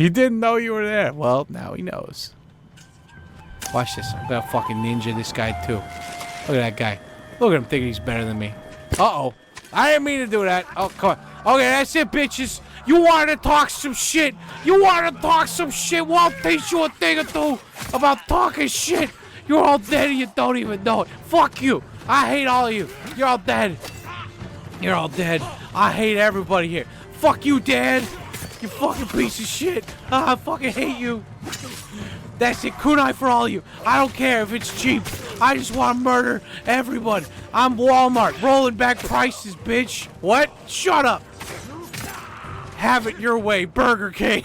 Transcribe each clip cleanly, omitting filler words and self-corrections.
He didn't know you were there. Well, now he knows. Watch this. I'm gonna fucking ninja this guy too. Look at that guy. Look at him thinking he's better than me. Uh-oh. I didn't mean to do that. Oh, come on. Okay, that's it, bitches. You wanted to talk some shit. You wanted to talk some shit. Well, I'll teach you a thing or two about talking shit. You're all dead and you don't even know it. Fuck you. I hate all of you. You're all dead. You're all dead. I hate everybody here. Fuck you, Dad. You fucking piece of shit. I fucking hate you. That's it. Kunai for all of you. I don't care if it's cheap. I just want to murder everyone. I'm Walmart. Rolling back prices, bitch. What? Shut up. Have it your way, Burger King.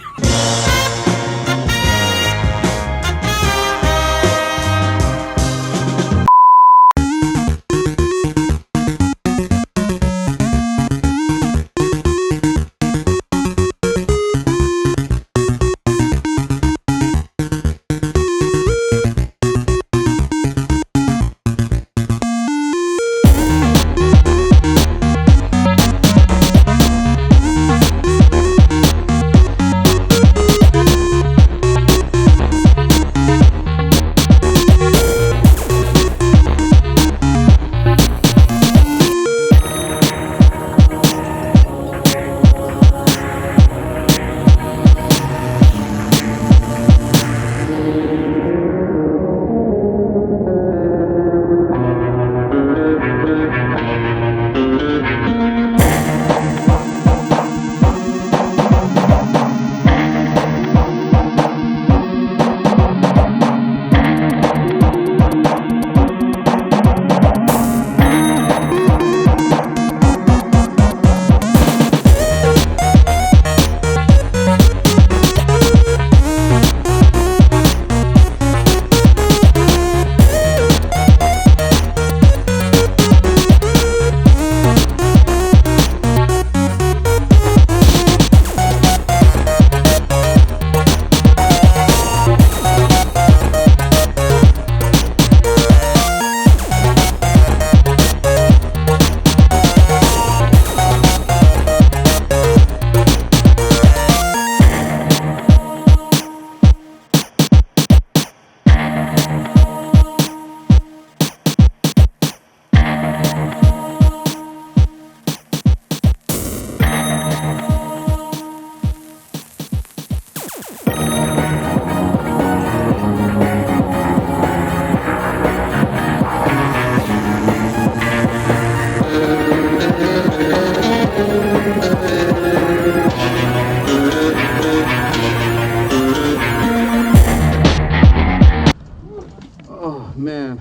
Man,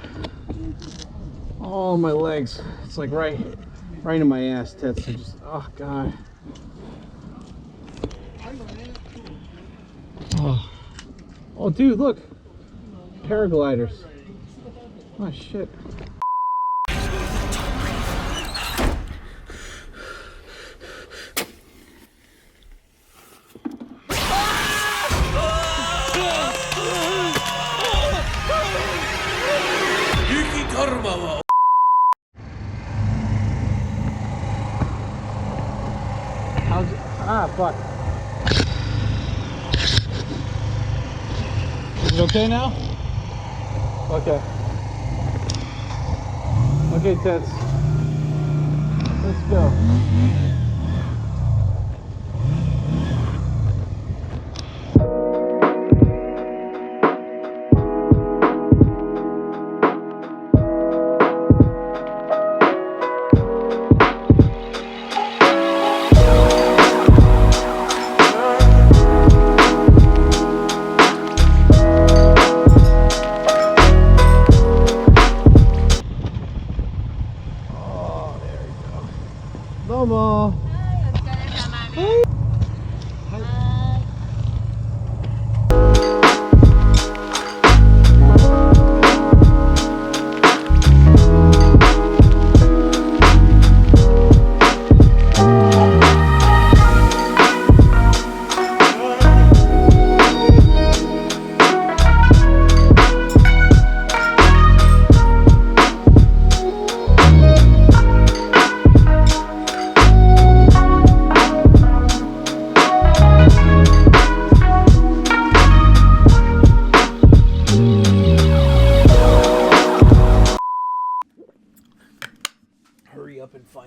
all my legs, it's like right in my ass, Tetsu. Just, oh god. Oh dude, look, paragliders. Oh shit. How's it? Ah, fuck. Is it okay now? Okay. Okay, Tets. Let's go. Domo!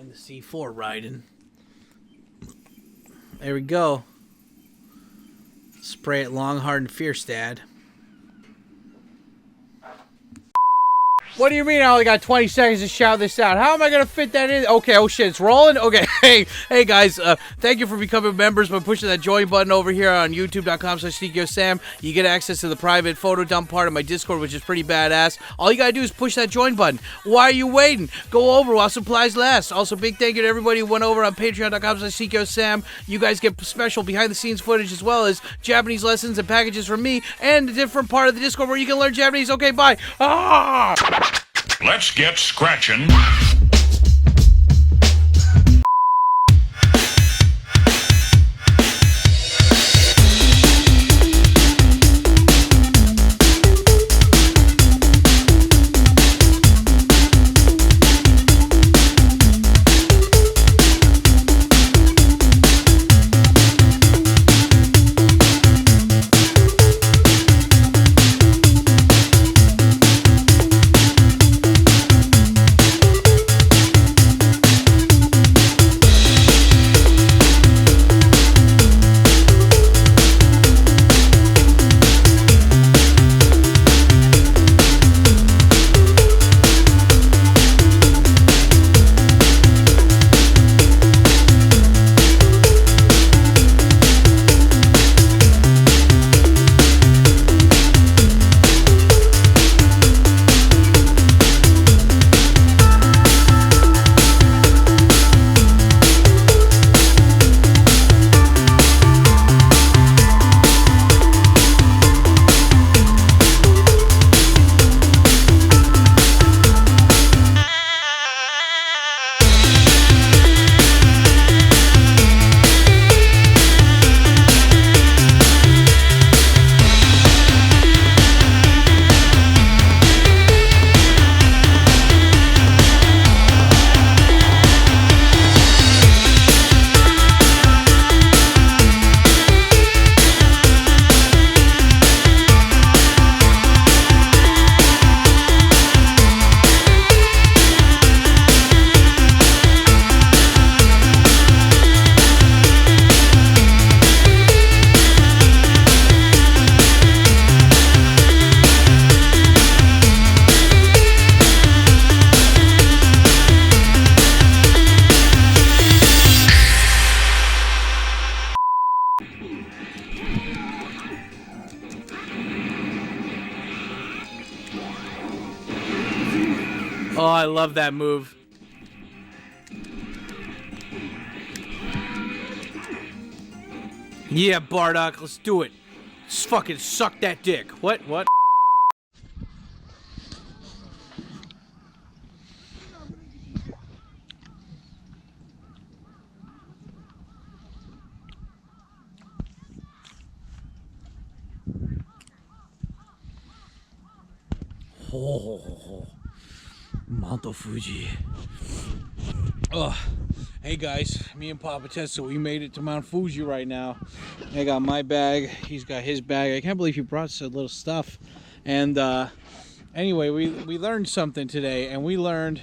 the C4 riding. There we go. Spray it long, hard, and fierce, Dad. What do you mean I only got 20 seconds to shout this out? How am I going to fit that in? Okay, oh shit, it's rolling? Okay, hey guys, thank you for becoming members by pushing that join button over here on youtube.com/TkyoSam. You get access to the private photo dump part of my Discord, which is pretty badass. All you got to do is push that join button. Why are you waiting? Go over while supplies last. Also, big thank you to everybody who went over on patreon.com/TkyoSam. You guys get special behind-the-scenes footage as well as Japanese lessons and packages from me and a different part of the Discord where you can learn Japanese. Okay, bye. Ah! Let's get scratching. Oh, I love that move. Yeah, Bardock, let's do it. Just fucking suck that dick. What? Oh, Mount Fuji. Oh, hey guys, me and Papa Tetsu, we made it to Mount Fuji right now. I got my bag, he's got his bag. I can't believe he brought such little stuff. And anyway, we learned something today, and we learned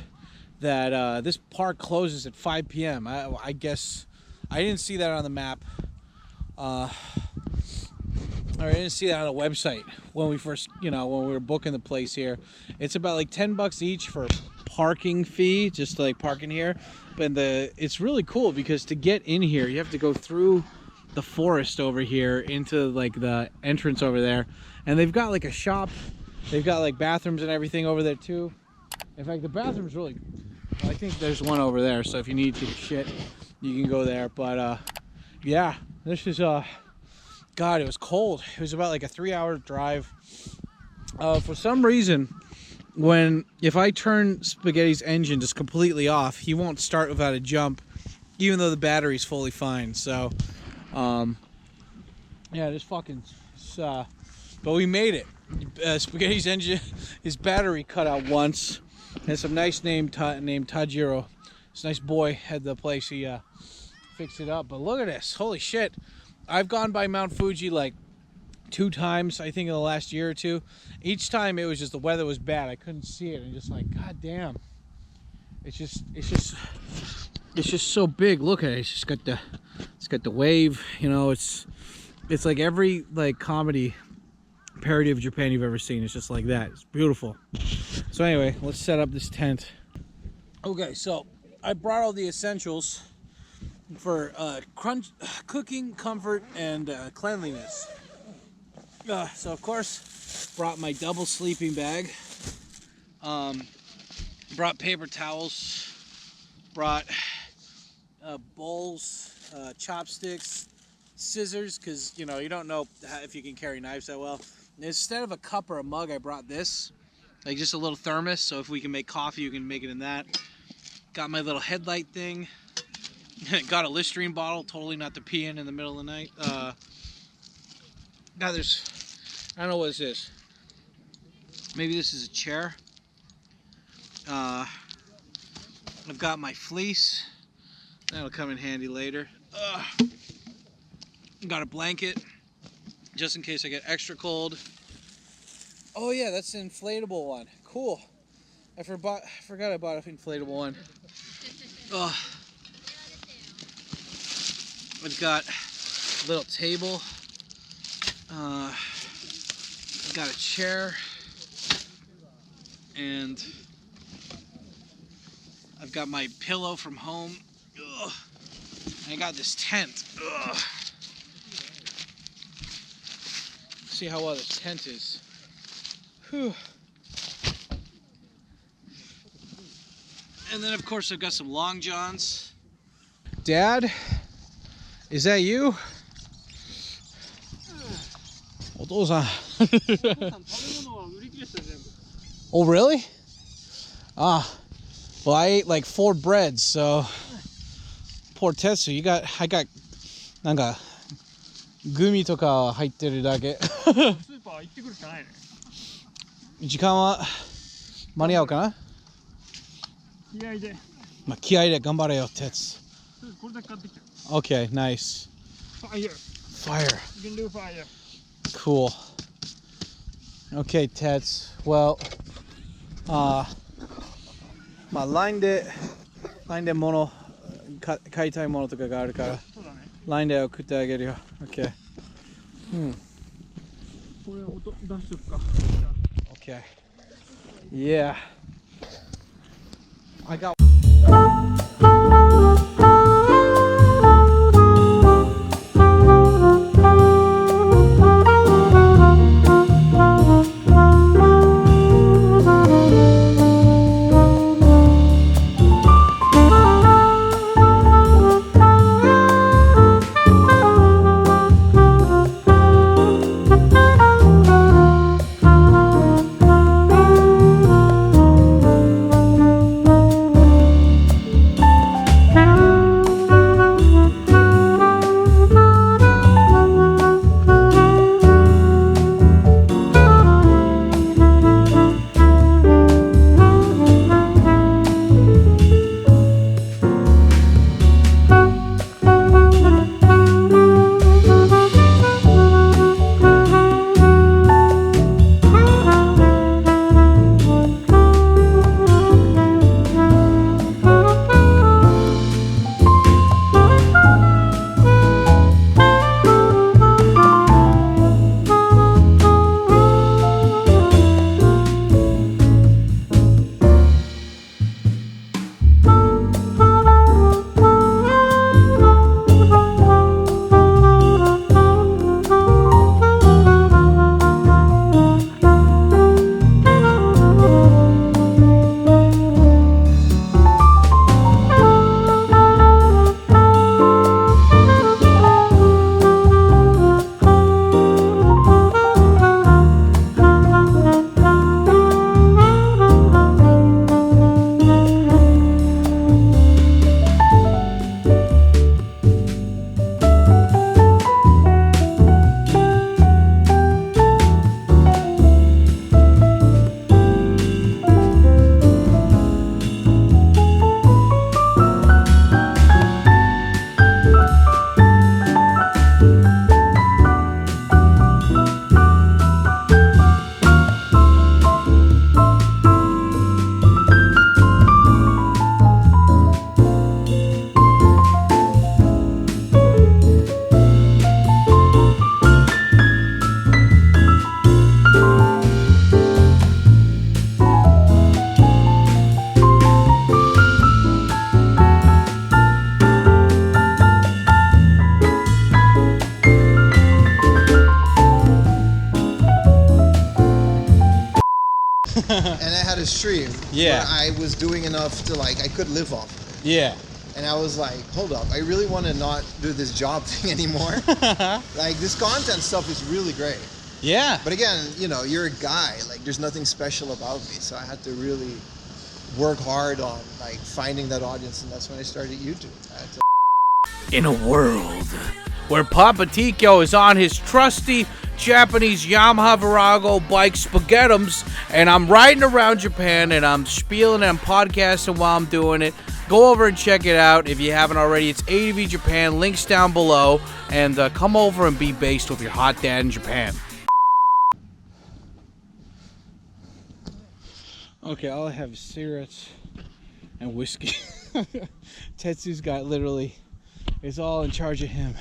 that this park closes at 5 p.m. I guess I didn't see that on the map. Or I didn't see that on the website when we first, when we were booking the place here. It's about like $10 each for parking fee, just like parking here. But it's really cool because to get in here, you have to go through the forest over here into like the entrance over there. And they've got like a shop. They've got like bathrooms and everything over there too. In fact, the bathroom's really, I think there's one over there. So if you need to shit, you can go there. But yeah, this is God, it was cold. It was about like a 3-hour drive. For some reason, if I turn Spaghetti's engine just completely off, he won't start without a jump, even though the battery's fully fine. So, yeah, this fucking, but we made it. Spaghetti's engine, his battery cut out once. And some nice named Tajiro. This nice boy had the place. He fixed it up. But look at this. Holy shit. I've gone by Mount Fuji like 2 times, I think, in the last year or 2. Each time it was just the weather was bad. I couldn't see it. And just like, God damn. It's just It's just so big. Look at it. It's got the wave. You know, it's like every like comedy parody of Japan you've ever seen. It's just like that. It's beautiful. So anyway, let's set up this tent. Okay, so I brought all the essentials for cooking, comfort, and cleanliness. So of course, brought my double sleeping bag. Brought paper towels. Brought bowls, chopsticks, scissors, because you know you don't know if you can carry knives that well. And instead of a cup or a mug, I brought this, like just a little thermos. So if we can make coffee, you can make it in that. Got my little headlight thing. Got a Listerine bottle, totally not to pee in the middle of the night. Now there's, I don't know what this is. Maybe this is a chair. I've got my fleece. That'll come in handy later. Got a blanket, just in case I get extra cold. Oh yeah, that's an inflatable one. Cool. I forgot I bought an inflatable one. I've got a little table. I've got a chair. And I've got my pillow from home. Ugh. And I got this tent. Ugh. See how well this tent is. Whew. And then of course I've got some long johns. Dad, is that you? Oh really? Well I ate like 4 breads, so poor Tetsu, I got なんかグミとか入ってるだけ。スーパー行ってくるしかないね。時間は間に合うかな？気合いで。まあ気合いで頑張れよ、Tetsu。これだけ買ってきた。Okay, nice. Fire. Fire. You can do fire. Cool. Okay, Tetsu. Well, まあ LINE で物買いたいものとかがあるから、LINE で送ってあげるよ。Okay. これ音出しとくか。Okay. Yeah. I got a stream where I was doing enough to like I could live off of it. Yeah. And I was like, hold up, I really want to not do this job thing anymore. Like this content stuff is really great. Yeah. But again, you know, you're a guy. Like there's nothing special about me, so I had to really work hard on like finding that audience, and that's when I started YouTube. In a world where Papa Tikyo is on his trusty Japanese Yamaha Virago bike spaghettums, and I'm riding around Japan and I'm spieling and I'm podcasting while I'm doing it. Go over and check it out if you haven't already. It's ADV Japan, links down below, and come over and be based with your hot dad in Japan. Okay, all I have is cigarettes and whiskey. Tetsu's got literally, it's all in charge of him.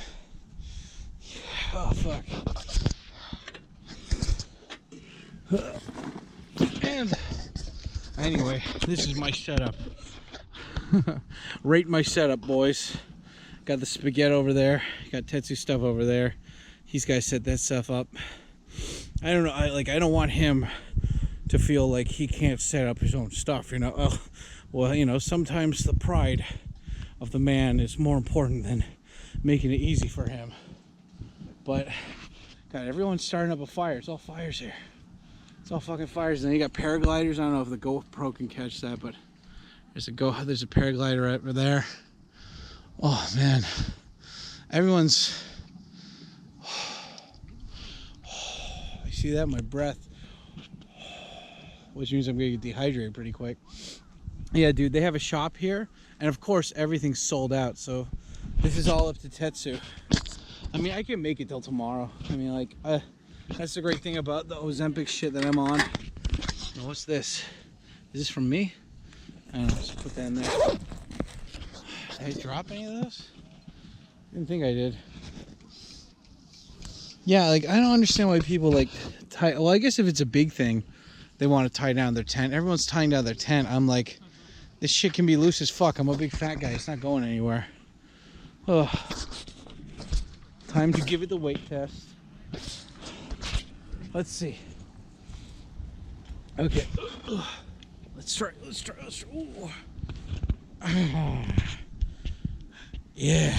Oh, fuck. And anyway, this is my setup. Rate my setup, boys. Got the spaghetti over there. Got Tetsu stuff over there. These guys set that stuff up. I don't know. I don't want him to feel like he can't set up his own stuff. You know. Well, you know, sometimes the pride of the man is more important than making it easy for him. But God, everyone's starting up a fire. It's all fires here. It's all fucking fires. And then you got paragliders. I don't know if the GoPro can catch that, but there's a paraglider right over there. Oh man, everyone's. You see that? My breath, which means I'm gonna get dehydrated pretty quick. Yeah, dude, they have a shop here, and of course everything's sold out. So this is all up to Tetsu. I mean, I can make it till tomorrow. I mean, like, that's the great thing about the Ozempic shit that I'm on. Now, what's this? Is this from me? I don't know, just put that in there. Did I drop any of those? Didn't think I did. Yeah, like, I don't understand why people, like, tie... Well, I guess if it's a big thing, they want to tie down their tent. Everyone's tying down their tent. I'm like, this shit can be loose as fuck. I'm a big fat guy. It's not going anywhere. Oh. Time to give it the weight test. Let's see. Okay. Let's try. Ooh. Yeah.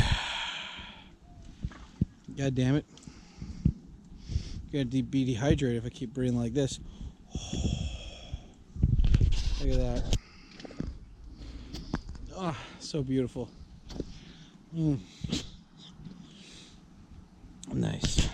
God damn it. Gonna be dehydrated if I keep breathing like this. Look at that. Oh, so beautiful. Nice.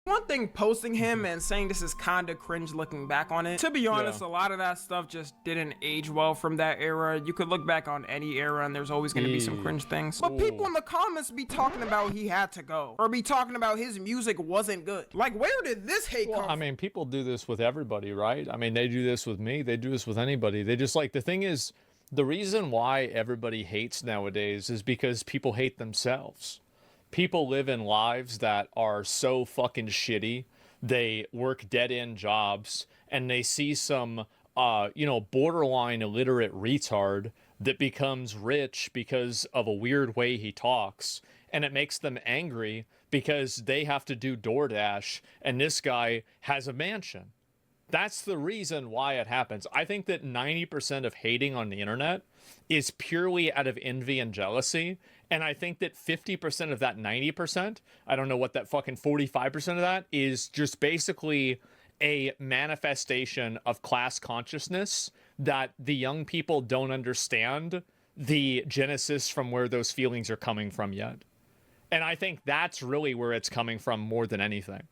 One thing posting him and saying this is kinda cringe looking back on it. To be honest, a lot of that stuff just didn't age well from that era. You could look back on any era and there's always gonna be some cringe things. But people in the comments be talking about he had to go. Or be talking about his music wasn't good. Like, where did this hate come from? I mean, people do this with everybody, right? I mean, they do this with me. They do this with anybody. They just, like, the thing is, the reason why everybody hates nowadays is because people hate themselves. People live in lives that are so fucking shitty. They work dead-end jobs, and they see some, borderline illiterate retard that becomes rich because of a weird way he talks, and it makes them angry because they have to do DoorDash, and this guy has a mansion. That's the reason why it happens. I think that 90% of hating on the internet is purely out of envy and jealousy. And I think that 50% of that 90%, I don't know what that fucking 45% of that is, just basically a manifestation of class consciousness that the young people don't understand the genesis from where those feelings are coming from yet. And I think that's really where it's coming from more than anything.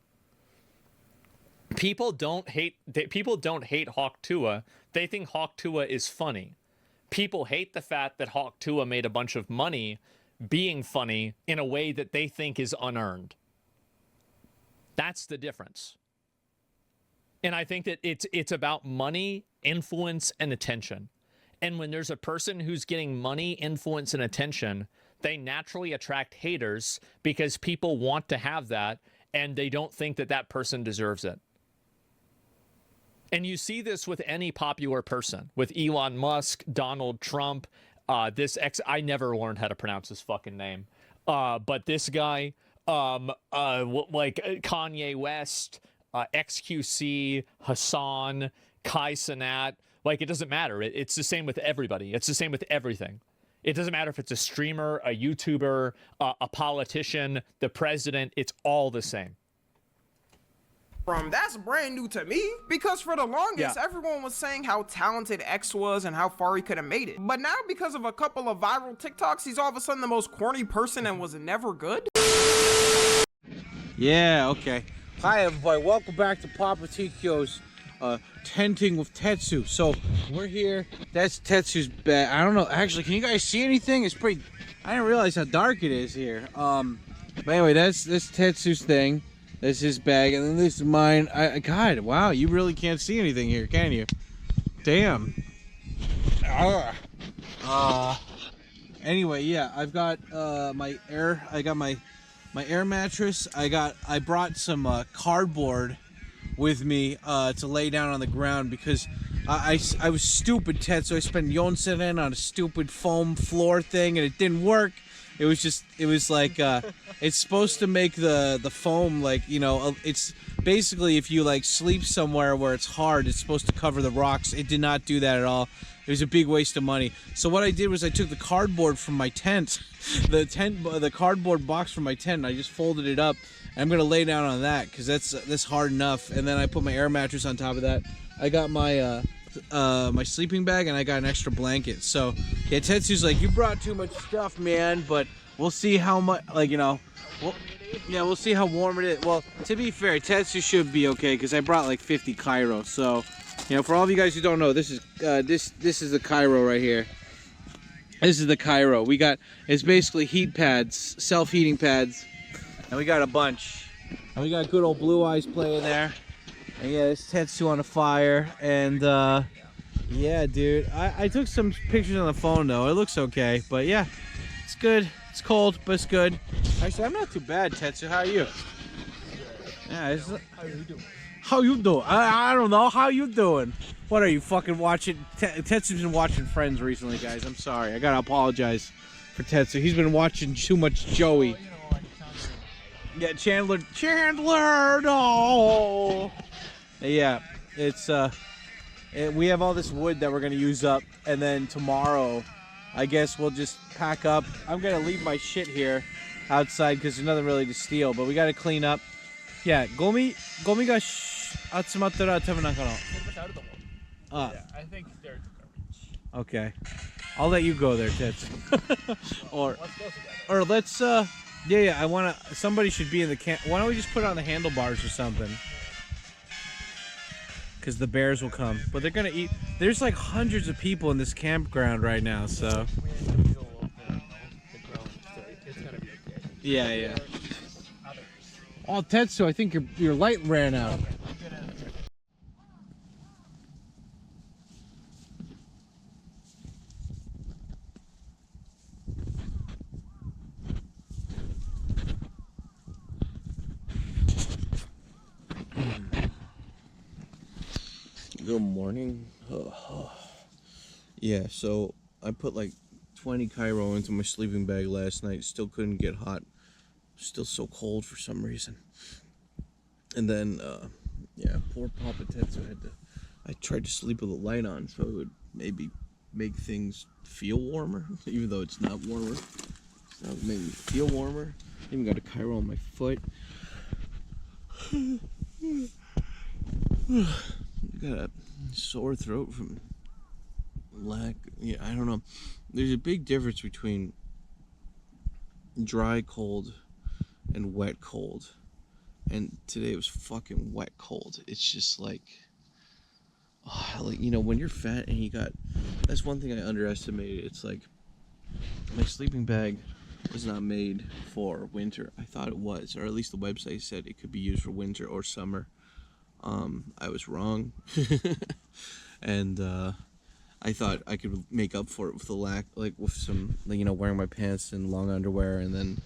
People don't hate Hawk Tuah. They think Hawk Tuah is funny. People hate the fact that Hawk Tuah made a bunch of money being funny in a way that they think is unearned. That's the difference. And I think that it's about money, influence, and attention. And when there's a person who's getting money, influence, and attention, they naturally attract haters because people want to have that and they don't think that that person deserves it. And you see this with any popular person, with Elon Musk, Donald Trump, I never learned how to pronounce his fucking name. But this guy, like Kanye West, XQC, Hassan, Kai Cenat. Like, it doesn't matter. It's the same with everybody. It's the same with everything. It doesn't matter if it's a streamer, a YouTuber, a politician, the president. It's all the same. That's brand new to me, because for the longest everyone was saying how talented X was and how far he could have made it, but now because of a couple of viral TikToks he's all of a sudden the most corny person and was never good. Yeah, okay. Hi everybody, welcome back to Papa Tikyo's tenting with Tetsu. So we're here. That's Tetsu's bed. I don't know, actually, can you guys see anything? It's pretty, I didn't realize how dark it is here. But anyway, that's Tetsu's thing. That's his bag, and then this is mine. God, wow, you really can't see anything here, can you? Damn. Anyway, yeah, I've got my air mattress. I brought some cardboard with me to lay down on the ground because I was stupid, Ted, so I spent Yonsen on a stupid foam floor thing, and it didn't work. It was like it's supposed to make the foam, like, you know, it's basically if you like sleep somewhere where it's hard, it's supposed to cover the rocks. It did not do that at all. It was a big waste of money. So what I did was I took the cardboard from my tent, the cardboard box from my tent, and I just folded it up. And I'm gonna lay down on that because that's hard enough. And then I put my air mattress on top of that. I got my my sleeping bag, and I got an extra blanket. So yeah, Tetsu's like, you brought too much stuff, man, but we'll see how much, like, you know, we'll see how warm it is. Well, to be fair, Tetsu should be okay because I brought like 50 Cairo. So, you know, for all of you guys who don't know, this is the Cairo right here. This is the Cairo. We got, it's basically heat pads, self-heating pads, and we got a bunch. And we got good old Blue Eyes playing there. And yeah, it's Tetsu on the fire, and yeah, dude, I took some pictures on the phone though. It looks okay, but yeah, it's good. It's cold, but it's good. Actually, I'm not too bad, Tetsu. How are you? Yeah, how you doing? I don't know. How you doing? What are you fucking watching? Tetsu's been watching Friends recently, guys. I'm sorry. I gotta apologize for Tetsu. He's been watching too much Joey. Yeah, Chandler, no. Yeah, it's we have all this wood that we're gonna use up, and then tomorrow, I guess we'll just pack up. I'm gonna leave my shit here outside because there's nothing really to steal, but we gotta clean up. Yeah, gomi ga atsumattara tobu nanka no. Yeah, I think they're garbage. Okay, I'll let you go there, Tits. or let's yeah, I wanna. Somebody should be in the camp. Why don't we just put it on the handlebars or something? Because the bears will come, but they're gonna eat. There's like hundreds of people in this campground right now, so. Yeah, yeah. Oh, Tetsu, I think your light ran out. Good morning. Yeah, so I put like 20 Cairo into my sleeping bag last night. Still couldn't get hot. Still so cold for some reason. And then, yeah, poor Papa Tetsu had to. I tried to sleep with the light on so it would maybe make things feel warmer, even though it's not warmer. So that would make me feel warmer. Even got a Cairo on my foot. Got a sore throat from lack. Yeah, I don't know. There's a big difference between dry cold and wet cold. And today it was fucking wet cold. It's just like, oh, like, you know, when you're fat and you got, that's one thing I underestimated. It's like, my sleeping bag was not made for winter. I thought it was, or at least the website said it could be used for winter or summer. I was wrong. And I thought I could make up for it with the lack, like with some, you know, wearing my pants and long underwear, and then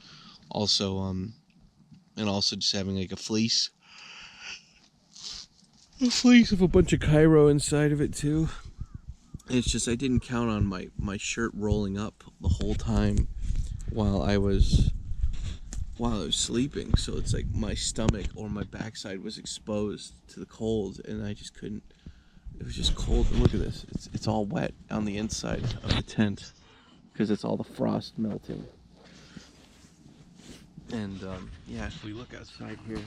also just having like a fleece with a bunch of Cairo inside of it too. And it's just I didn't count on my shirt rolling up the whole time while I was sleeping, so it's like my stomach or my backside was exposed to the cold, and I just couldn't it was just cold. And look at this. It's all wet on the inside of the tent because it's all the frost melting. And yeah, if we look outside here.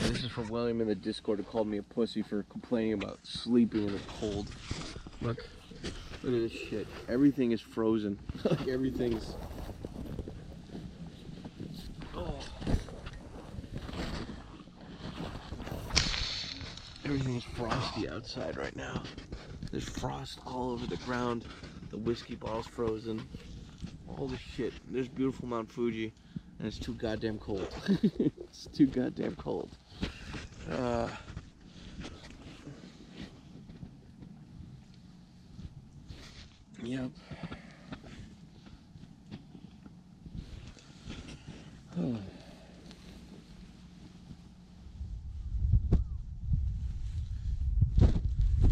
And this is from William in the Discord who called me a pussy for complaining about sleeping in the cold. Look at this shit. Everything is frozen. Like everything's. Oh. Everything is frosty outside right now. There's frost all over the ground. The whiskey bottle's frozen. All this shit. There's beautiful Mount Fuji, and it's too goddamn cold. It's too goddamn cold. Yep.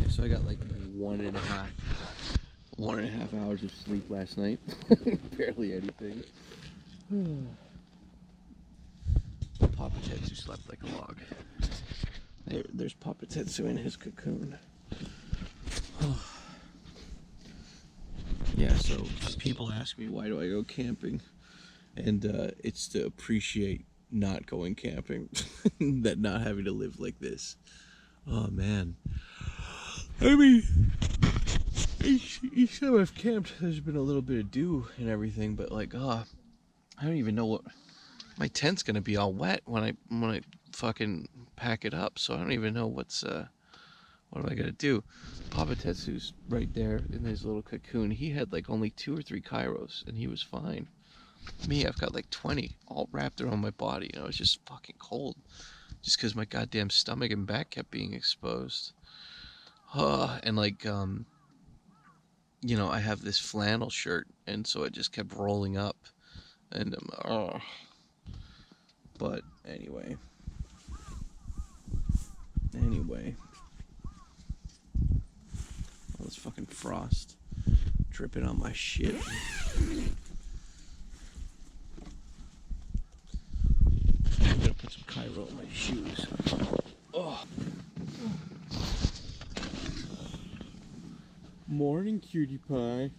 So I got like 1.5 hours of sleep last night. Barely anything. Papa Tetsu slept like a log. There's Papa Tetsu in his cocoon. Yeah, so people ask me why do I go camping, and it's to appreciate not going camping, that not having to live like this. Oh man, I mean, each time I've camped, there's been a little bit of dew and everything, but like, I don't even know what my tent's gonna be all wet when I fucking pack it up. So I don't even know what am I gonna do. Papa Tetsu's right there in his little cocoon. He had like only 2 or 3 kairos, and he was fine. Me, I've got like 20 all wrapped around my body, and I was just fucking cold, just because my goddamn stomach and back kept being exposed. And like, you know, I have this flannel shirt, and so it just kept rolling up, and but anyway, all this fucking frost dripping on my shit. I'm gonna put some Cairo in my shoes. Oh. Morning, cutie pie.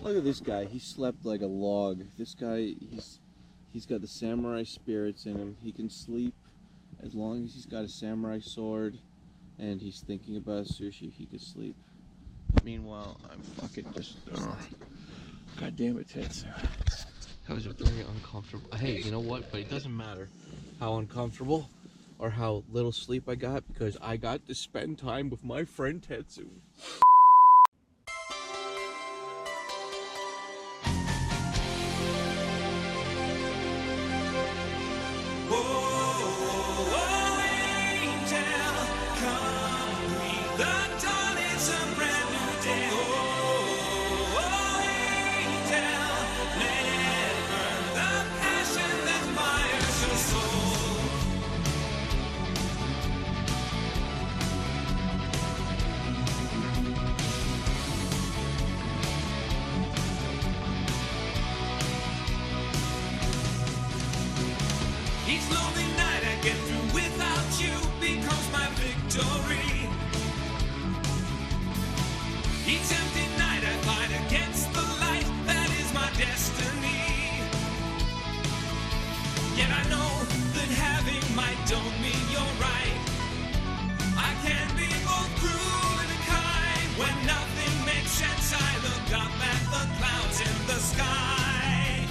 Look at this guy. He slept like a log. This guy, he's got the samurai spirits in him. He can sleep as long as he's got a samurai sword and he's thinking about sushi. He could sleep. Meanwhile, I'm fucking just. God damn it, Tetsu. That was very uncomfortable. Hey, you know what? But it doesn't matter how uncomfortable or how little sleep I got, because I got to spend time with my friend Tetsu. Each lonely night I get through without you becomes my victory. Each empty night I fight against the light that is my destiny. Yet I know that having might don't mean you're right. I can be both cruel and kind. When nothing makes sense I look up at the clouds in the sky.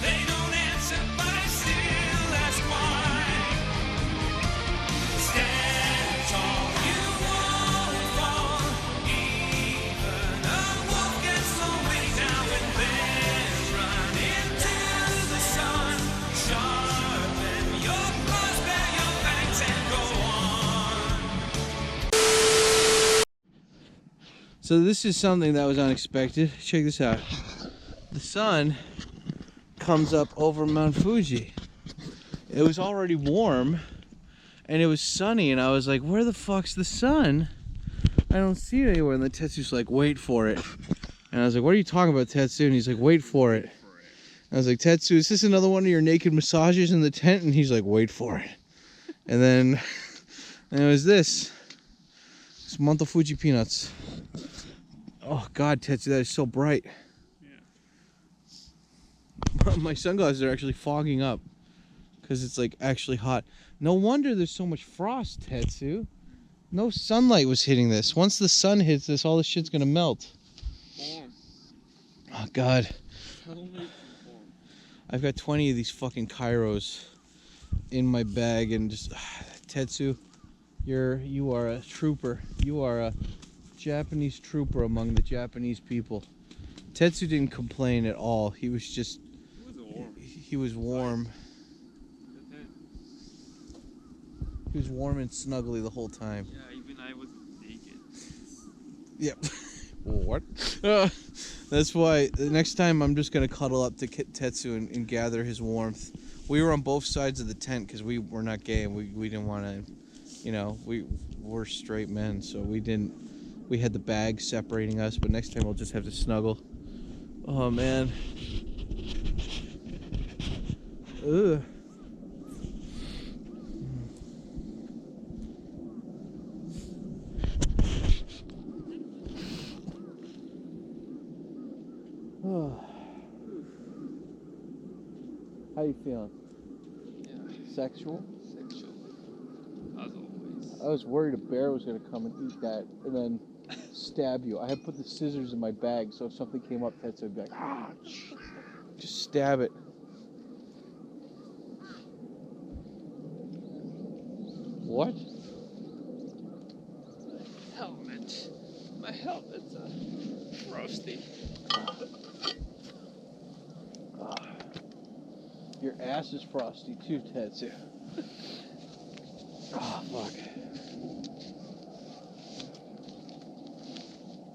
They don't answer but I still ask why. Stand tall, you won't fall. Even a wolf gets lonely now and then. Run into the sun. Sharpen your claws, bare your fangs and go on. So this is something that was unexpected. Check this out. The sun comes up over Mount Fuji. It was already warm and it was sunny, and I was like, where the fuck's the sun? I don't see it anywhere. And the Tetsu's like, wait for it. And I was like, what are you talking about, Tetsu? And he's like, wait for it. I was like, Tetsu, is this another one of your naked massages in the tent? And he's like, wait for it. And then and it was this. It's Monto Fuji peanuts. Oh God, Tetsu, that is so bright. Yeah. My sunglasses are actually fogging up because it's like actually hot. No wonder there's so much frost, Tetsu. No sunlight was hitting this. Once the sun hits this, all this shit's gonna melt. Oh God. I've got 20 of these fucking Kairos in my bag, and just Tetsu, you are a trooper. You are a Japanese trooper among the Japanese people. Tetsu didn't complain at all. He was just he was warm. He was warm and snuggly the whole time. Yeah, even I was naked. Yep. What? That's why the next time I'm just gonna cuddle up to Tetsu and gather his warmth. We were on both sides of the tent because we were not gay, and we didn't want to, you know, we're straight men, so we had the bag separating us. But next time we'll just have to snuggle. Oh man. Ugh. How you feeling? Yeah, Sexual? sexual. As always. I was worried a bear was gonna come and eat that and then stab you. I had put the scissors in my bag, so if something came up, Tetsu would be like, ah, just stab it. What? Helmet. My helmet's frosty. Your ass is frosty too, Tetsu. Oh, fuck.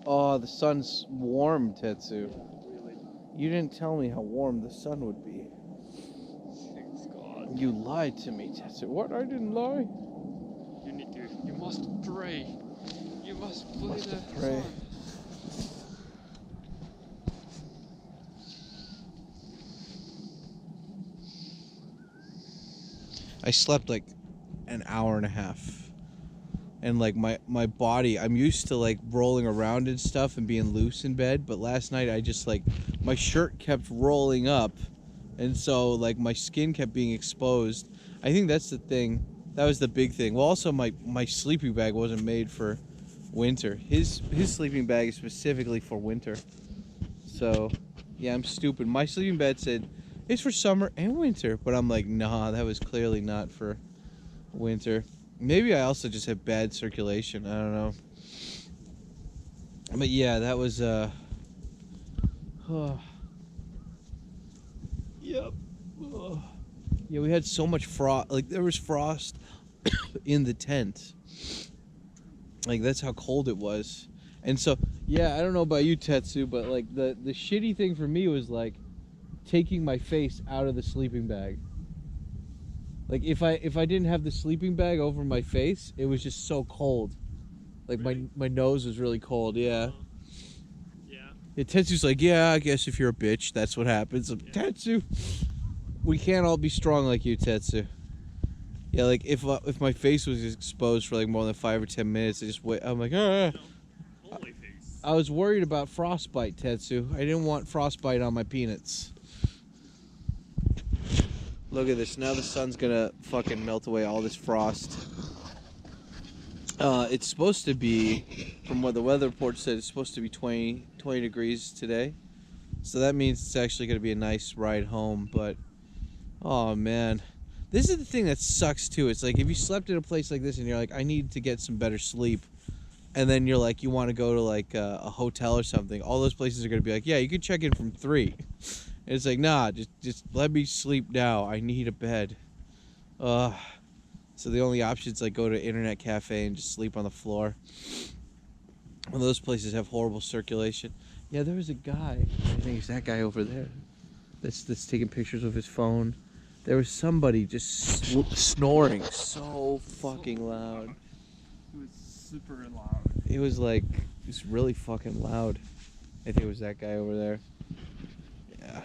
Oh, the sun's warm, Tetsu. Really? You didn't tell me how warm the sun would be. Thanks God. You lied to me, Tetsu. What? I didn't lie. You must pray. You must play the pray. song. I slept like an hour and a half. And like my body, I'm used to like rolling around and stuff and being loose in bed, but last night I just like, my shirt kept rolling up, and so like my skin kept being exposed. I think that's the thing. That was the big thing. Well, also my sleeping bag wasn't made for winter. His sleeping bag is specifically for winter. So yeah, I'm stupid. My sleeping bag said it's for summer and winter, but I'm like, nah, that was clearly not for winter. Maybe I also just have bad circulation. I don't know. But yeah, that was yep. Yeah, we had so much frost. Like there was frost in the tent. Like that's how cold it was. And so yeah, I don't know about you, Tetsu, but like the shitty thing for me was like taking my face out of the sleeping bag. Like if I didn't have the sleeping bag over my face, it was just so cold. Like Really? my nose was really cold. Yeah. Yeah. Yeah. Tetsu's like, yeah, I guess if you're a bitch, that's what happens. I'm, Tetsu, we can't all be strong like you, Tetsu. Yeah, like if my face was exposed for like more than 5 or 10 minutes, I just wait. I'm like, ah. Holy face. I was worried about frostbite, Tetsu. I didn't want frostbite on my peanuts. Look at this. Now the sun's gonna fucking melt away all this frost. It's supposed to be, from what the weather report said, it's supposed to be 20 degrees today. So that means it's actually gonna be a nice ride home. But, oh man. This is the thing that sucks too. It's like if you slept in a place like this and you're like, I need to get some better sleep. And then you're like, you want to go to like a hotel or something. All those places are gonna be like, yeah, you can check in from 3. And it's like, nah, just let me sleep now. I need a bed. So the only option is like go to an internet cafe and just sleep on the floor. Well, those places have horrible circulation. Yeah, there was a guy. I think it's that guy over there. That's taking pictures with his phone. There was somebody just snoring so fucking loud. It was super loud. It was like, it's really fucking loud. I think it was that guy over there. Yeah.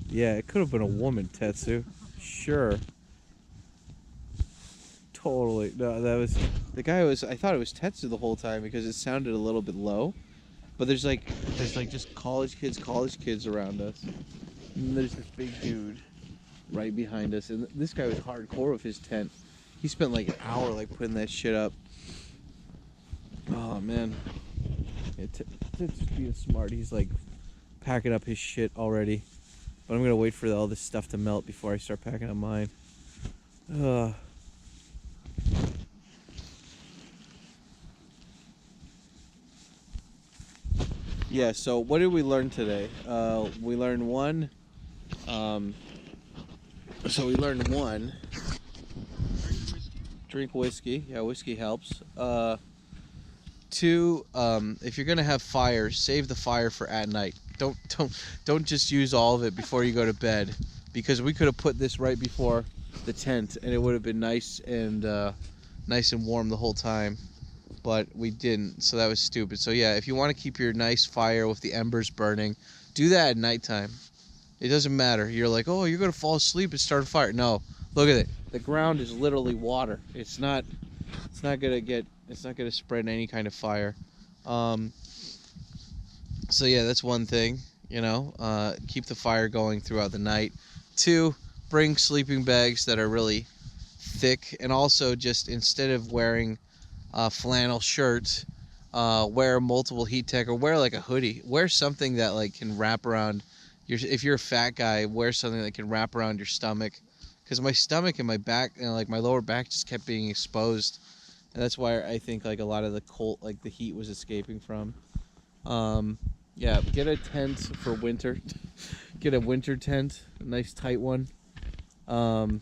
Yeah, it could have been a woman, Tetsu. Sure. Totally. No, that was the guy was I thought it was Tetsu the whole time because it sounded a little bit low. But there's like just college kids around us. And there's this big dude right behind us, and this guy was hardcore with his tent. He spent like an hour like putting that shit up. Oh man. Yeah, Tetsu's being smart. He's like packing up his shit already. But I'm gonna wait for all this stuff to melt before I start packing up mine. Yeah, so what did we learn today? We learned one. Drink whiskey. Yeah, whiskey helps. Two, if you're gonna have fire, save the fire for at night. Don't just use all of it before you go to bed, because we could have put this right before the tent and it would have been nice and warm the whole time. But we didn't, so that was stupid. So yeah, if you want to keep your nice fire with the embers burning, do that at nighttime. It doesn't matter. You're like, oh, you're gonna fall asleep and start a fire. No, look at it. The ground is literally water. It's not gonna spread any kind of fire. So yeah, that's one thing. You know, keep the fire going throughout the night. Two, bring sleeping bags that are really thick, and also just instead of wearing flannel shirts, wear multiple heat tech, or wear like a hoodie. Wear something that like can wrap around your. If you're a fat guy, wear something that can wrap around your stomach, because my stomach and my back and like my lower back just kept being exposed, and that's why I think like a lot of the cold, like the heat was escaping from. Yeah, get a tent for winter. Get a winter tent, a nice tight one. Yeah.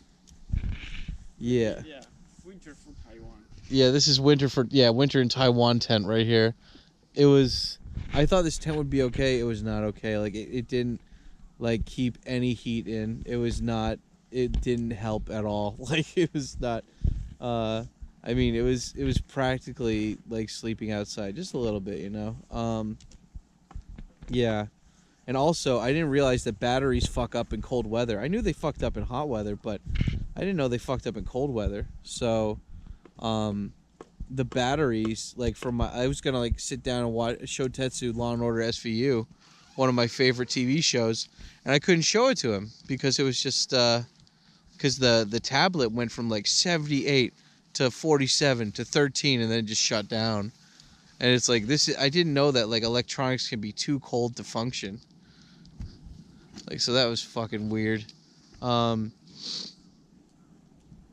Yeah, winter for Taiwan. Yeah, this is winter in Taiwan tent right here. I thought this tent would be okay. It was not okay. Like it didn't like keep any heat in. It didn't help at all. Like it was not, I mean, it was practically like sleeping outside just a little bit, you know? Yeah. And also, I didn't realize that batteries fuck up in cold weather. I knew they fucked up in hot weather, but I didn't know they fucked up in cold weather. So, the batteries, like I was gonna like sit down and show Tetsu Law and Order SVU, one of my favorite TV shows, and I couldn't show it to him because it was just because the tablet went from like 78 to 47 to 13 and then just shut down. And it's like I didn't know that like electronics can be too cold to function. Like, so that was fucking weird.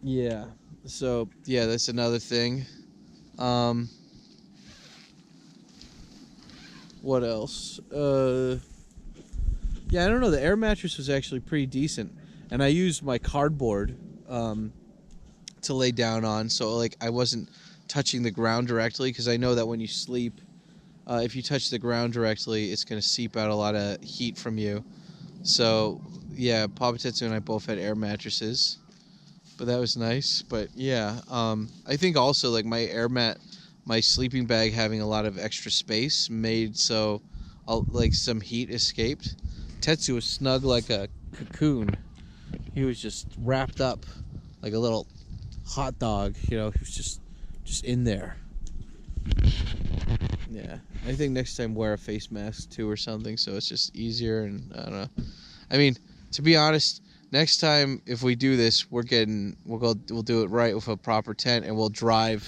Yeah. So yeah, that's another thing. What else? Yeah, I don't know. The air mattress was actually pretty decent, and I used my cardboard to lay down on, so like I wasn't touching the ground directly, because I know that when you sleep, if you touch the ground directly, it's gonna seep out a lot of heat from you. So yeah, Papa Tetsu and I both had air mattresses, but that was nice. But yeah, I think also like my sleeping bag having a lot of extra space made so like some heat escaped. Tetsu was snug like a cocoon. He was just wrapped up like a little hot dog, you know. He was just in there. Yeah, I think next time wear a face mask too or something, so it's just easier. And I don't know. I mean, to be honest, next time if we do this, we'll do it right with a proper tent, and we'll drive.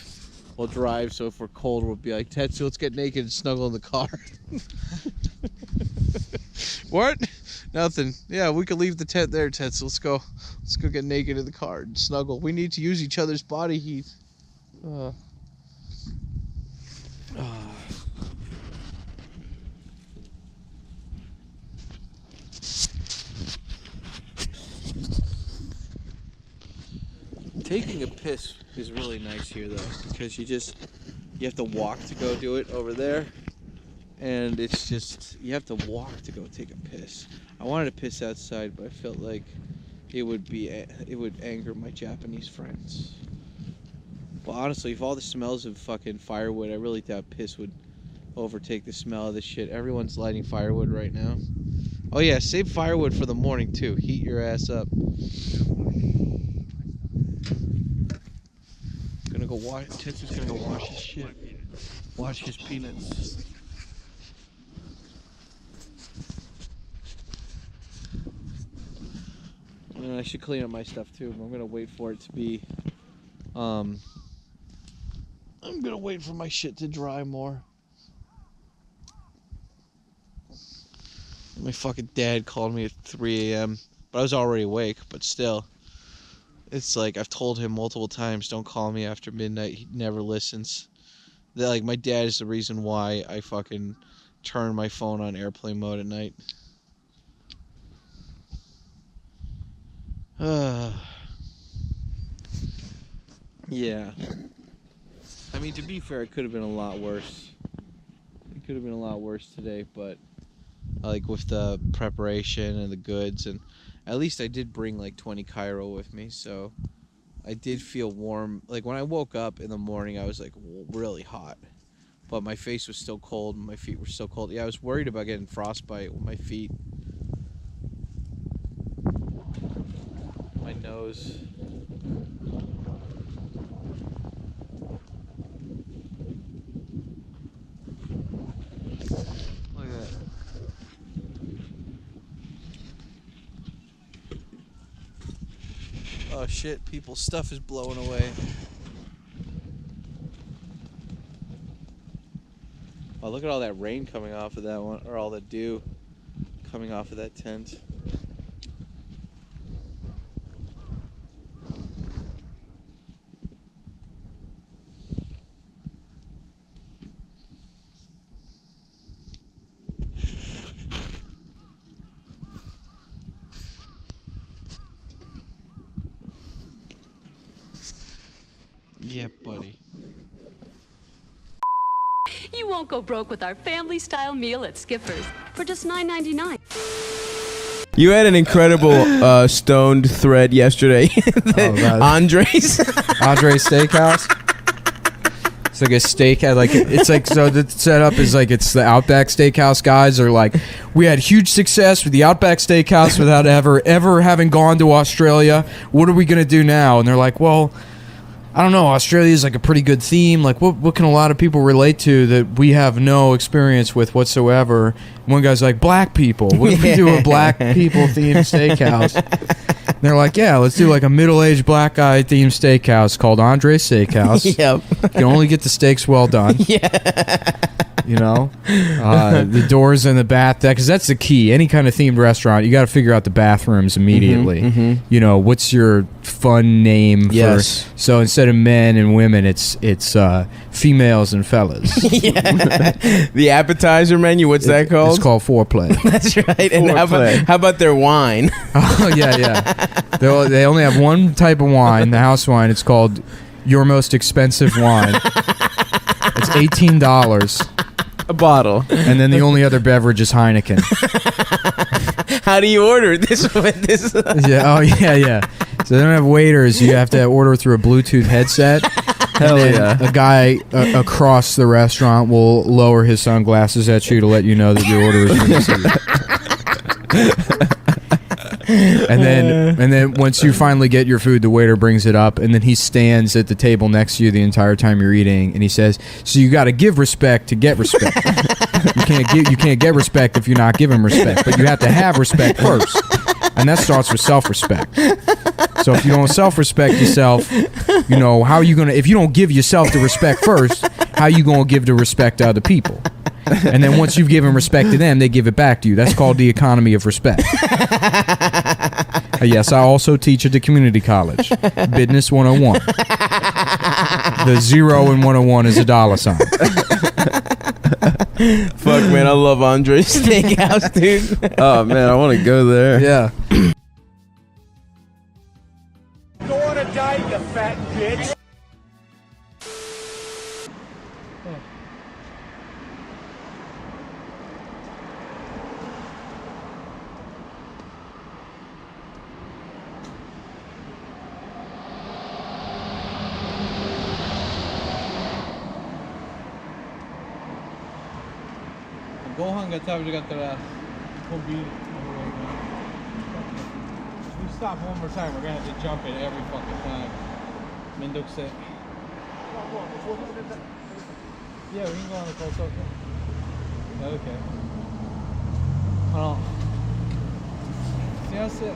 So if we're cold, we'll be like, Tetsu, let's get naked and snuggle in the car. What? Nothing. Yeah, we could leave the tent there, Tetsu. Let's go get naked in the car and snuggle. We need to use each other's body heat. Taking a piss is really nice here, though, because you have to walk to go do it over there, and it's just, you have to walk to go take a piss. I wanted to piss outside, but I felt like it would anger my Japanese friends. Well, honestly, if all the smells of fucking firewood, I really doubt piss would overtake the smell of this shit. Everyone's lighting firewood right now. Oh yeah, save firewood for the morning too. Heat your ass up. Gonna go wash. Tetsu's gonna go wash his shit. Wash his peanuts. And I should clean up my stuff too. But I'm gonna wait for it to be. I'm gonna wait for my shit to dry more. My fucking dad called me at 3 a.m. But I was already awake. But still, it's like I've told him multiple times, don't call me after midnight. He never listens. Like my dad is the reason why I fucking turn my phone on airplane mode at night. Yeah. I mean, to be fair, it could have been a lot worse. It could have been a lot worse today, but like with the preparation and the goods, and at least I did bring like 20 Cairo with me, so I did feel warm. Like when I woke up in the morning, I was like really hot, but my face was still cold and my feet were still cold. Yeah, I was worried about getting frostbite with my feet. My nose. Look at that. Oh shit, people's stuff is blowing away. Oh, look at all that rain coming off of that one, or all the dew coming off of that tent. Yeah, buddy. You won't go broke with our family-style meal at Skipper's for just $9.99. You had an incredible stoned thread yesterday. Andre's Steakhouse. It's like a steak. It's like, so the setup is like, it's the Outback Steakhouse guys are like, we had huge success with the Outback Steakhouse without ever having gone to Australia. What are we gonna do now? And they're like, well, I don't know, Australia is like a pretty good theme. Like, what can a lot of people relate to that we have no experience with whatsoever? And one guy's like, black people. What if we do a black people themed steakhouse? And they're like, yeah, let's do like a middle-aged black guy themed steakhouse called Andre's Steakhouse. Yep. You can only get the steaks well done. Yeah. You know, the doors in the bath, because that's the key. Any kind of themed restaurant, you got to figure out the bathrooms immediately. You know, what's your fun name? Yes. So instead of men and women, it's females and fellas. Yeah. The appetizer menu, what's that called? It's called foreplay. That's right. And how about their wine? Oh yeah. They only have one type of wine, the house wine. It's called Your Most Expensive Wine. It's $18 a bottle, and then the only other beverage is Heineken. How do you order this? Yeah. Oh yeah. So they don't have waiters. You have to order through a Bluetooth headset. Hell yeah. A guy across the restaurant will lower his sunglasses at you to let you know that your order has been received. And then once you finally get your food, the waiter brings it up, and then he stands at the table next to you the entire time you're eating, and he says, "So you got to give respect to get respect. You can't get respect if you're not giving respect, but you have to have respect first, and that starts with self-respect. So if you don't self-respect yourself, you know how are you gonna? If you don't give yourself the respect first, how you gonna give the respect to other people?" And then once you've given respect to them, they give it back to you. That's called the economy of respect. Yes, I also teach at the community college. Business 101. The 0 in 101 is a $. Fuck, man, I love Andre's Steakhouse, dude. Oh, man, I want to go there. Yeah. Don't want to die, you fat bitch. ご飯が食べたかったらコンビニ If we stop one more time, we're gonna have to jump it every fucking time. めんどくせえ Yeah, we can go on the cold soak. Okay. すいません、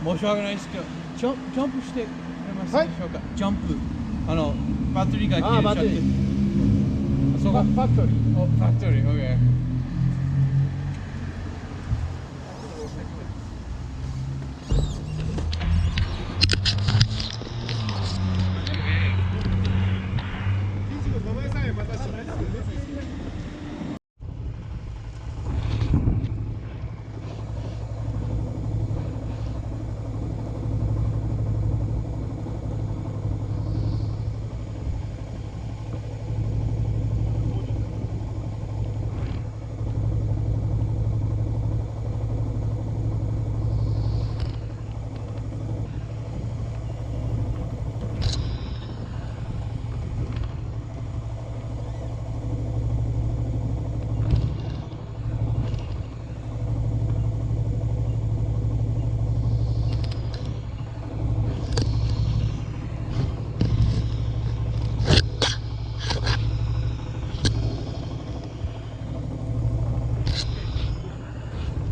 申し訳ないですけど、ジャンプしてくれますでしょうか、ジャンプ。バッテリーが切れちゃって。そうか、ファクトリー。ファクトリー、OK。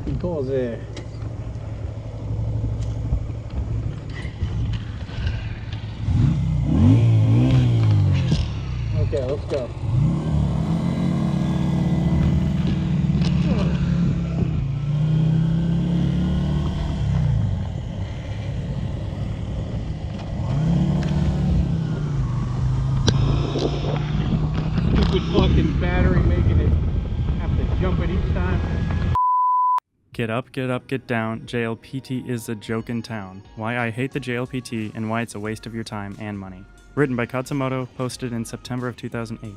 行こうぜ。Okay, let's go. Stupid fucking battery making it have to jump it each time. Get up, get down. JLPT is a joke in town. Why I hate the JLPT and why it's a waste of your time and money. Written by Katsumoto, posted in September of 2008.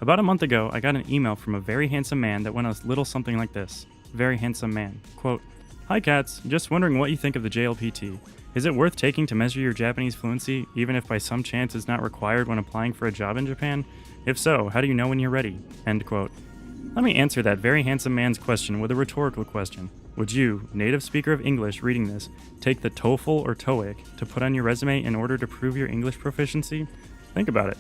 About a month ago, I got an email from a very handsome man that went a little something like this. Very handsome man. Quote, "Hi cats, just wondering what you think of the JLPT. Is it worth taking to measure your Japanese fluency, even if by some chance it's not required when applying for a job in Japan? If so, how do you know when you're ready?" End quote. Let me answer that very handsome man's question with a rhetorical question. Would you, native speaker of English reading this, take the TOEFL or TOEIC to put on your resume in order to prove your English proficiency? Think about it.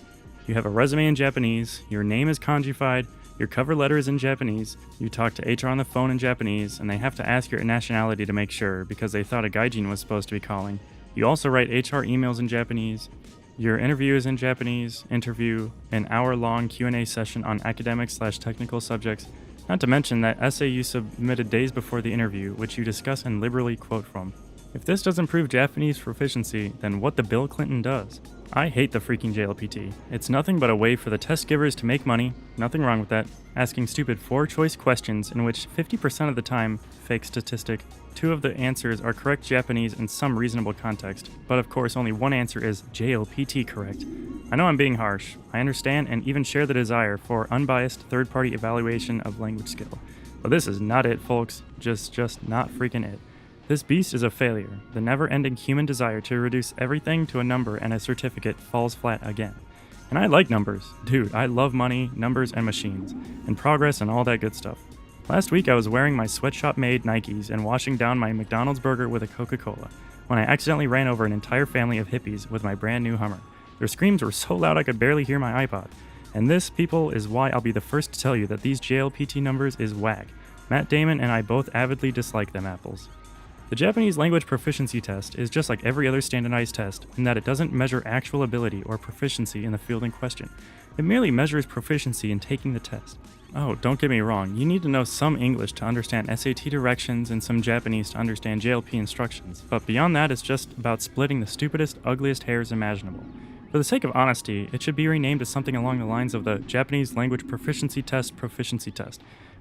You have a resume in Japanese, your name is kanjified, your cover letter is in Japanese, you talk to HR on the phone in Japanese, and they have to ask your nationality to make sure because they thought a gaijin was supposed to be calling. You also write HR emails in Japanese. Your interview is in Japanese, an hour-long Q&A session on academic/technical subjects, not to mention that essay you submitted days before the interview, which you discuss and liberally quote from. If this doesn't prove Japanese proficiency, then what the Bill Clinton does. I hate the freaking JLPT. It's nothing but a way for the test givers to make money, nothing wrong with that, asking stupid 4-choice questions in which 50% of the time, fake statistic, 2 of the answers are correct Japanese in some reasonable context, but of course only 1 answer is JLPT correct. I know I'm being harsh. I understand and even share the desire for unbiased third-party evaluation of language skill. But this is not it, folks. Just not freaking it. This beast is a failure. The never-ending human desire to reduce everything to a number and a certificate falls flat again. And I like numbers. Dude, I love money, numbers, and machines, and progress and all that good stuff. Last week I was wearing my sweatshop-made Nikes and washing down my McDonald's burger with a Coca-Cola when I accidentally ran over an entire family of hippies with my brand new Hummer. Their screams were so loud I could barely hear my iPod. And this, people, is why I'll be the first to tell you that these JLPT numbers is whack. Matt Damon and I both avidly dislike them apples. The Japanese language proficiency test is just like every other standardized test in that it doesn't measure actual ability or proficiency in the field in question. It merely measures proficiency in taking the test. Oh, don't get me wrong, you need to know some English to understand SAT directions and some Japanese to understand JLP instructions, but beyond that it's just about splitting the stupidest, ugliest hairs imaginable. For the sake of honesty, it should be renamed as something along the lines of the Japanese Language Proficiency Test,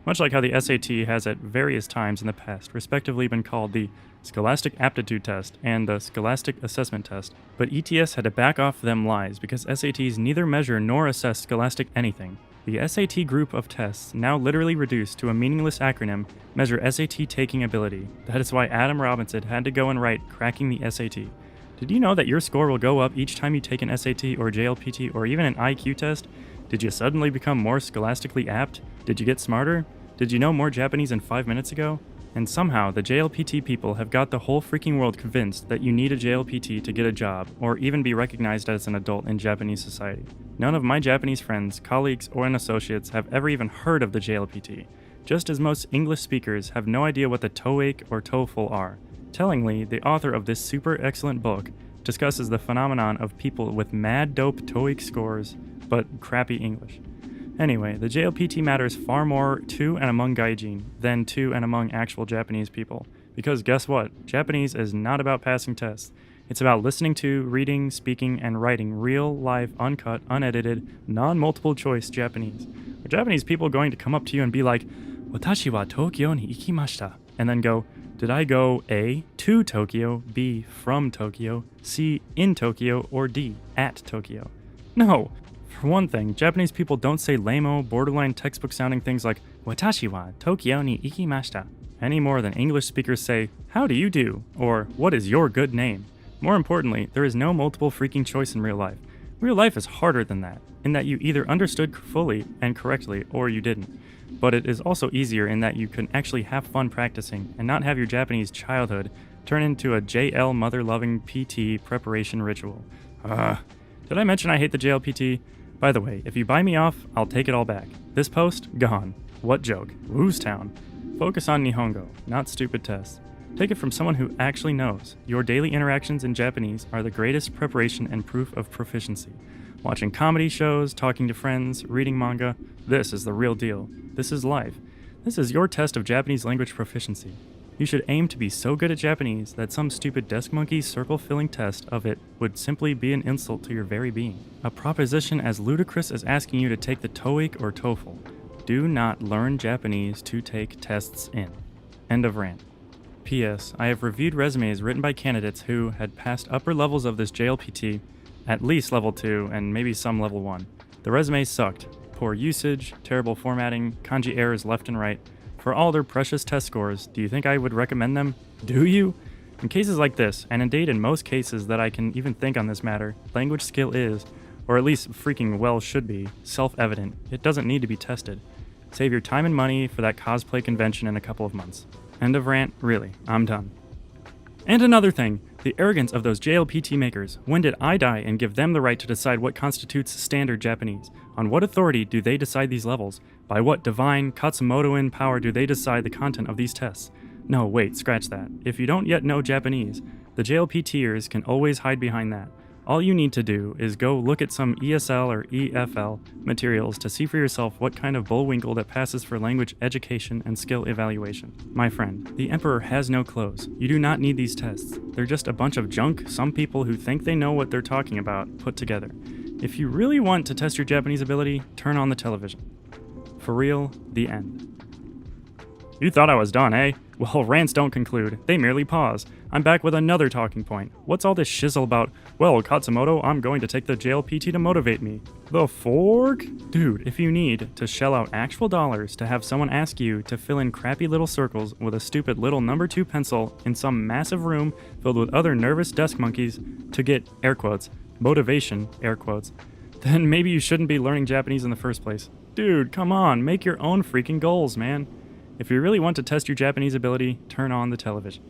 much like how the SAT has at various times in the past respectively been called the Scholastic Aptitude Test and the Scholastic Assessment Test, but ETS had to back off them lies because SATs neither measure nor assess scholastic anything. The SAT group of tests, now literally reduced to a meaningless acronym, measure SAT taking ability. That is why Adam Robinson had to go and write cracking the SAT. Did you know that your score will go up each time you take an SAT or JLPT or even an IQ test? Did you suddenly become more scholastically apt? Did you get smarter? Did you know more Japanese than 5 minutes ago? And somehow, the JLPT people have got the whole freaking world convinced that you need a JLPT to get a job, or even be recognized as an adult in Japanese society. None of my Japanese friends, colleagues, or associates have ever even heard of the JLPT, just as most English speakers have no idea what the TOEIC or TOEFL are. Tellingly, the author of this super excellent book discusses the phenomenon of people with mad dope TOEIC scores, but crappy English. Anyway, the JLPT matters far more to and among gaijin than to and among actual Japanese people. Because guess what? Japanese is not about passing tests. It's about listening to, reading, speaking, and writing real, live, uncut, unedited, non-multiple choice Japanese. Are Japanese people going to come up to you and be like, "Watashi wa Tokyo ni ikimashita," and then go, did I go A, to Tokyo, B, from Tokyo, C, in Tokyo, or D, at Tokyo? No. For one thing, Japanese people don't say lame-o, borderline textbook-sounding things like "Watashi wa Tokyo ni ikimashita" any more than English speakers say, "How do you do?" or "What is your good name?" More importantly, there is no multiple freaking choice in real life. Real life is harder than that, in that you either understood fully and correctly, or you didn't. But it is also easier in that you can actually have fun practicing and not have your Japanese childhood turn into a JL mother-loving PT preparation ritual. Did I mention I hate the JLPT? By the way, if you buy me off, I'll take it all back. This post, gone. What joke? Whose town? Focus on Nihongo, not stupid tests. Take it from someone who actually knows. Your daily interactions in Japanese are the greatest preparation and proof of proficiency. Watching comedy shows, talking to friends, reading manga, this is the real deal. This is life. This is your test of Japanese language proficiency. You should aim to be so good at Japanese that some stupid desk monkey circle-filling test of it would simply be an insult to your very being. A proposition as ludicrous as asking you to take the TOEIC or TOEFL. Do not learn Japanese to take tests in. End of rant. P.S. I have reviewed resumes written by candidates who had passed upper levels of this JLPT, at least level 2 and maybe some level 1. The resumes sucked. Poor usage, terrible formatting, kanji errors left and right. For all their precious test scores, do you think I would recommend them? Do you? In cases like this, and indeed in most cases that I can even think on this matter, language skill is, or at least freaking well should be, self-evident. It doesn't need to be tested. Save your time and money for that cosplay convention in a couple of months. End of rant, really, I'm done. And another thing, the arrogance of those JLPT makers. When did I die and give them the right to decide what constitutes standard Japanese? On what authority do they decide these levels? By what divine Katsumotoan power do they decide the content of these tests? No, wait, scratch that. If you don't yet know Japanese, the JLPTers can always hide behind that. All you need to do is go look at some ESL or EFL materials to see for yourself what kind of bullwinkle that passes for language education and skill evaluation. My friend, the Emperor has no clothes. You do not need these tests. They're just a bunch of junk some people who think they know what they're talking about put together. If you really want to test your Japanese ability, turn on the television. For real, the end. You thought I was done, eh? Well, rants don't conclude. They merely pause. I'm back with another talking point. What's all this shizzle about, well, Katsumoto, I'm going to take the JLPT to motivate me? The fork? Dude, if you need to shell out actual dollars to have someone ask you to fill in crappy little circles with a stupid little number 2 pencil in some massive room filled with other nervous desk monkeys to get, air quotes, motivation, air quotes, then maybe you shouldn't be learning Japanese in the first place. Dude, come on, make your own freaking goals, man. If you really want to test your Japanese ability, turn on the television.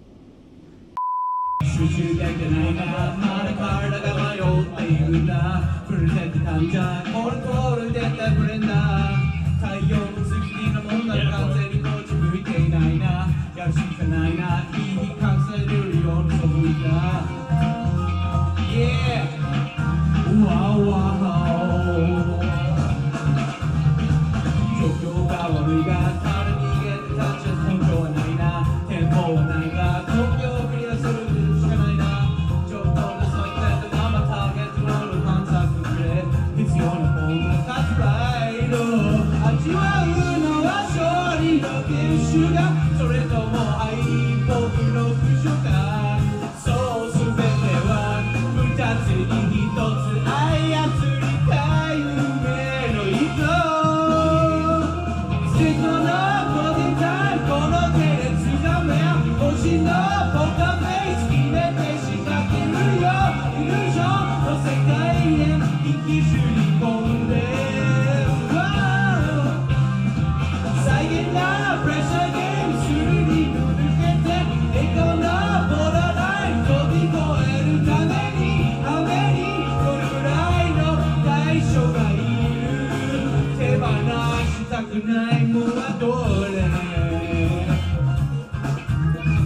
くないもんはどれ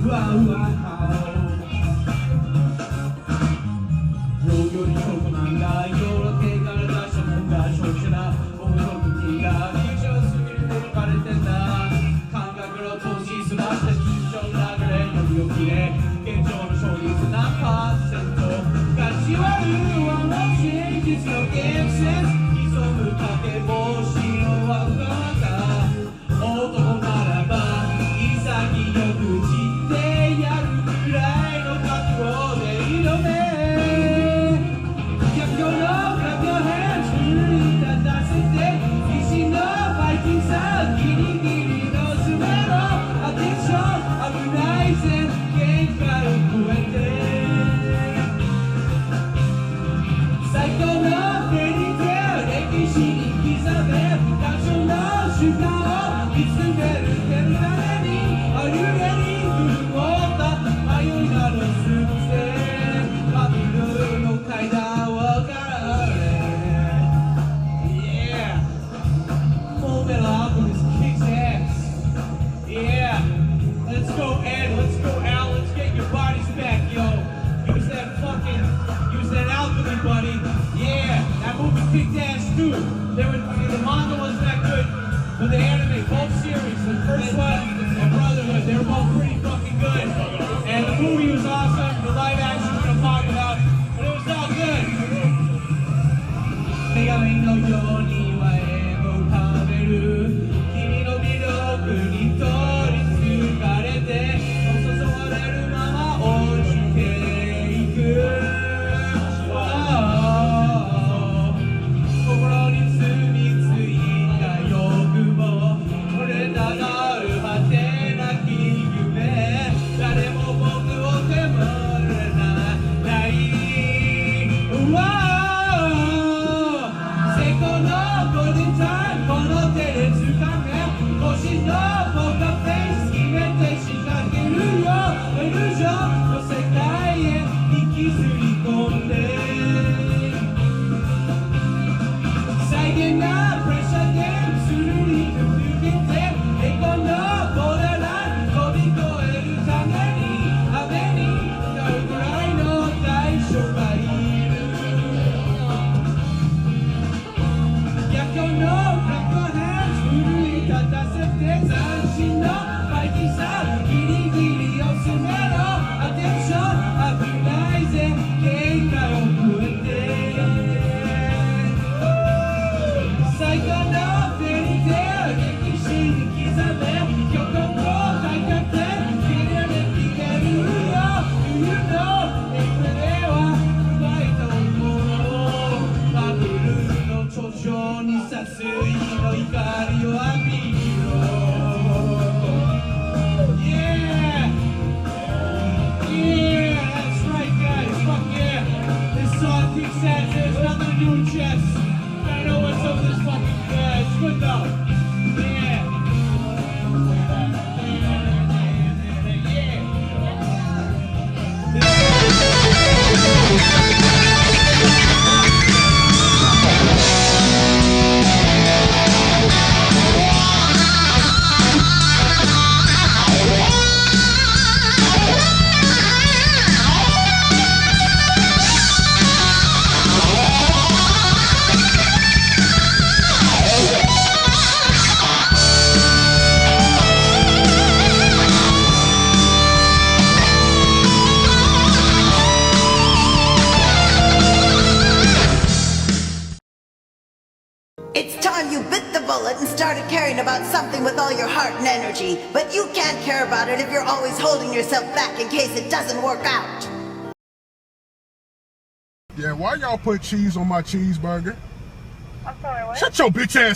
うわうわ農業にチョコなんだ色々手から出したもんだ消費者だ僕の国がフューチャーすぎるでバレてんだ感覚の投資すらして通常の流れよりよきで現状の勝率何パーセントガチはルーワンの真実のゲームセンス潜むかけ星の輪っか男ならば潔く散ってやるくらいの覚悟で挑め逆境のクラップヘンズ奮い立たせて必死のファイティングさギリギリの詰めろアテンション危ないぜ限界を超えて最高のフェリーテール歴史に刻め感傷の瞬間を見つめるてるためにAre you ready to go up迷いなどすってバブルの階段をかられ Yeah Full Metal Alchemist kicks ass Yeah Let's go Ed, let's go Al, let's get your bodies back yo Use that alchemy buddy Yeah, that movie kicked ass too the manga wasn't that good but the anime, both series, the first one and Brotherhood, they were both pretty fucking good and the movie was awesome, the live action we're gonna talk about but it was all good 女神のようには絵を浮かべる君の魅力に取りつかれて注がれるまま落ちていく心に住み着いた欲望これたがる果てなき夢誰も僕を手もれない成功のゴールデンタイムこの手で掴め星のポーカーフェイス決めて仕掛けるよイルージョンの世界へ引きずり込んで再現なプレッシャーでスルリと抜けて栄光のボーダーライン飛び越えるために雨に浸るくらいの大将がいる逆境のクラックヘンズ奮い立たせて斬新のファイティンさギリギリを詰めろアテンション危ないぜ限界を超えて最高のフェリーテール歴史に刻め巨根と大学で切れ目決めるよ冬のエクレは奪いたものバブルの頂上にさす日の光を浴びろ Yeah Yeah that's right guys fuck yeah this song kicks ass there's nothing to do with chess I know what's up with this fucking it's good though. Yeah. And started caring about something with all your heart and energy, but you can't care about it if you're always holding yourself back in case it doesn't work out. Yeah, why y'all put cheese on my cheeseburger? I'm sorry, what? Shut your bitch ass